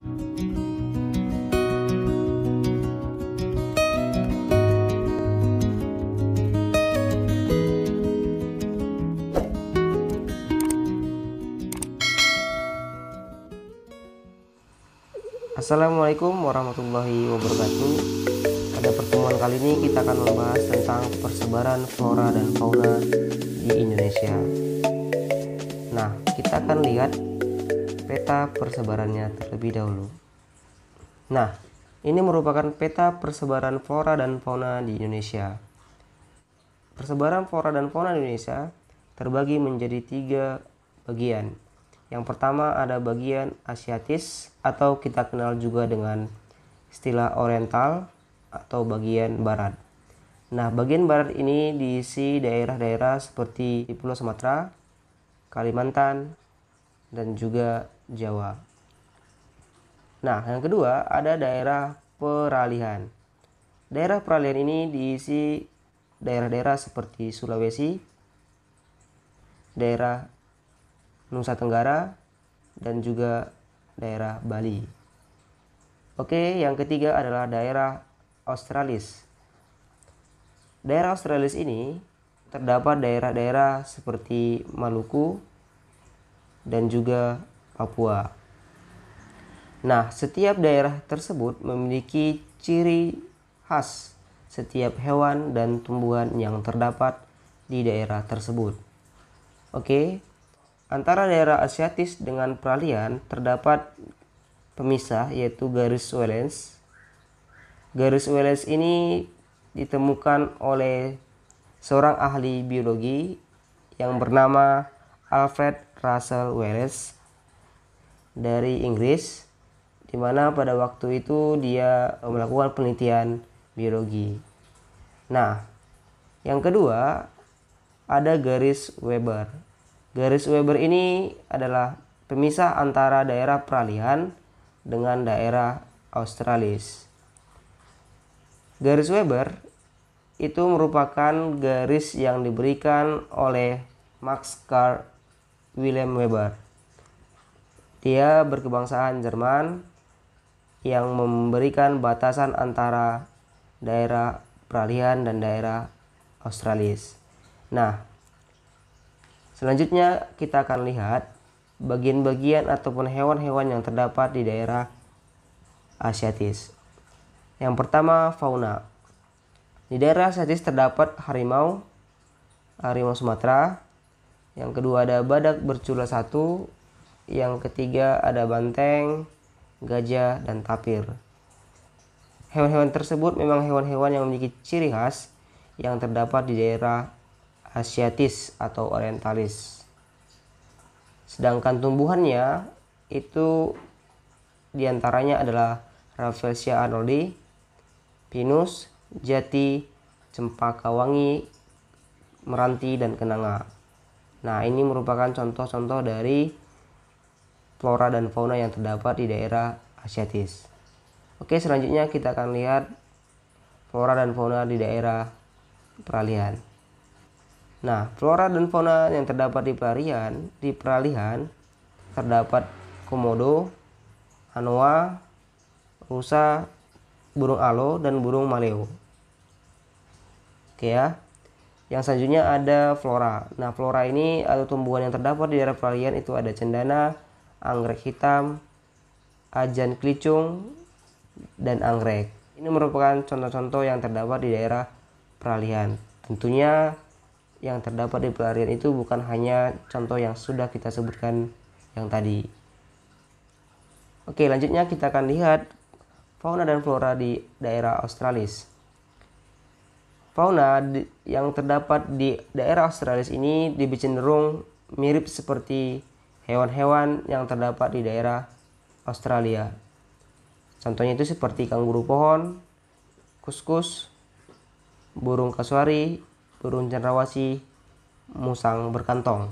Assalamualaikum warahmatullahi wabarakatuh. Pada pertemuan kali ini kita akan membahas tentang persebaran flora dan fauna di Indonesia. Nah, kita akan lihat peta persebarannya terlebih dahulu. Nah, ini merupakan peta persebaran flora dan fauna di Indonesia. Persebaran flora dan fauna di Indonesia terbagi menjadi 3 bagian. Yang pertama ada bagian Asiatis atau kita kenal juga dengan istilah Oriental atau bagian Barat. Nah, bagian Barat ini diisi daerah-daerah seperti di Pulau Sumatera, Kalimantan, dan juga Jawa. Nah, yang kedua ada daerah peralihan. Daerah peralihan ini diisi daerah-daerah seperti Sulawesi, daerah Nusa Tenggara, dan juga daerah Bali. Oke, yang ketiga adalah daerah Australis. Daerah Australis ini terdapat daerah-daerah seperti Maluku dan juga Papua. Nah, setiap daerah tersebut memiliki ciri khas setiap hewan dan tumbuhan yang terdapat di daerah tersebut. Oke. Antara daerah Asiatis dengan peralihan terdapat pemisah yaitu garis Wallace. Garis Wallace ini ditemukan oleh seorang ahli biologi yang bernama Alfred Russel Wallace dari Inggris, di mana pada waktu itu dia melakukan penelitian biologi. Nah, yang kedua ada garis Weber. Garis Weber ini adalah pemisah antara daerah peralihan dengan daerah Australis. Garis Weber itu merupakan garis yang diberikan oleh Max Carl Wilhelm Weber. Dia berkebangsaan Jerman yang memberikan batasan antara daerah peralihan dan daerah Australis. Nah, selanjutnya kita akan lihat bagian-bagian ataupun hewan-hewan yang terdapat di daerah Asiatis. Yang pertama, fauna. Di daerah Asiatis terdapat harimau Sumatera. Yang kedua ada badak bercula 1. Yang ketiga ada banteng, gajah, dan tapir. Hewan-hewan tersebut memang hewan-hewan yang memiliki ciri khas yang terdapat di daerah Asiatis atau Orientalis. Sedangkan tumbuhannya itu diantaranya adalah Rafflesia arnoldi, pinus, jati, cempaka wangi, meranti, dan kenanga. Nah, ini merupakan contoh-contoh dari flora dan fauna yang terdapat di daerah Asiatis. Oke, selanjutnya kita akan lihat flora dan fauna di daerah peralihan. Nah, flora dan fauna yang terdapat di peralihan terdapat komodo, anoa, rusa, burung alo, dan burung maleo. Oke ya. Yang selanjutnya ada flora. Nah, flora ini atau tumbuhan yang terdapat di daerah peralihan itu ada cendana, anggrek hitam, ajan kelicung, dan anggrek. Ini merupakan contoh-contoh yang terdapat di daerah peralihan. Tentunya yang terdapat di peralihan itu bukan hanya contoh yang sudah kita sebutkan yang tadi. Oke, lanjutnya kita akan lihat fauna dan flora di daerah Australis. Fauna yang terdapat di daerah Australis ini lebih cenderung mirip seperti hewan-hewan yang terdapat di daerah Australia. Contohnya itu seperti kanguru pohon, kuskus, burung kasuari, burung cendrawasih, musang berkantong.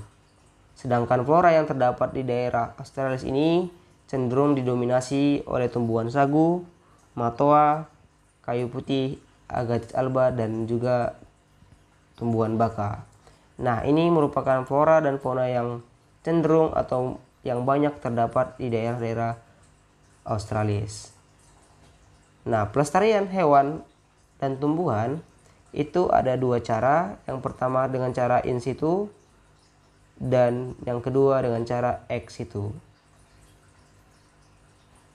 Sedangkan flora yang terdapat di daerah Australis ini cenderung didominasi oleh tumbuhan sagu, matoa, kayu putih, agatis alba, dan juga tumbuhan baka. Nah, ini merupakan flora dan fauna yang cenderung atau yang banyak terdapat di daerah-daerah australis. Nah, pelestarian hewan dan tumbuhan itu ada dua cara. Yang pertama dengan cara in situ dan yang kedua dengan cara ex situ.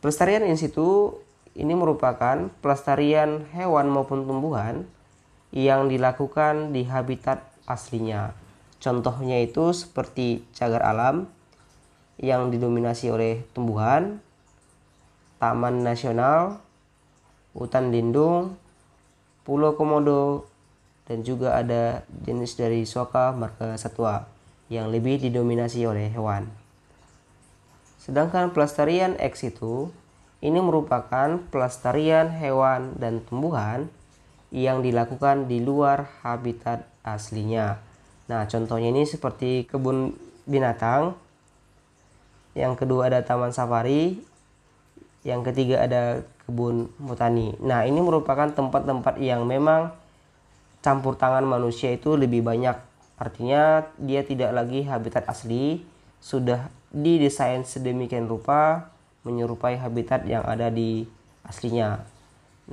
Pelestarian in situ ini merupakan pelestarian hewan maupun tumbuhan yang dilakukan di habitat aslinya. Contohnya itu seperti cagar alam yang didominasi oleh tumbuhan, taman nasional, hutan lindung, pulau komodo, dan juga ada jenis dari soka marga satwa yang lebih didominasi oleh hewan. Sedangkan pelestarian ex situ ini merupakan pelestarian hewan dan tumbuhan yang dilakukan di luar habitat aslinya. Nah, contohnya ini seperti kebun binatang, yang kedua ada taman safari, yang ketiga ada kebun botani. Nah, ini merupakan tempat-tempat yang memang campur tangan manusia itu lebih banyak. Artinya dia tidak lagi habitat asli, sudah didesain sedemikian rupa menyerupai habitat yang ada di aslinya.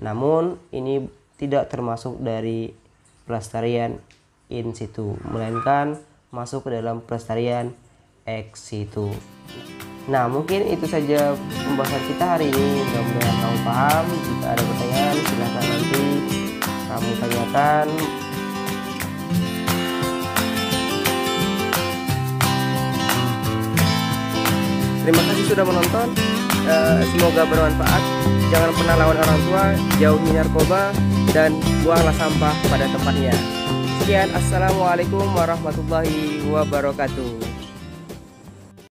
Namun ini tidak termasuk dari pelestarian in situ, melainkan masuk ke dalam pelestarian ex situ. Nah, mungkin itu saja pembahasan kita hari ini. Mudah-mudahan kamu paham. Jika ada pertanyaan silahkan nanti kamu tanyakan. Terima kasih sudah menonton. Semoga bermanfaat. Jangan pernah lawan orang tua, jauhi narkoba, dan buanglah sampah pada tempatnya. Sekian, assalamualaikum warahmatullahi wabarakatuh.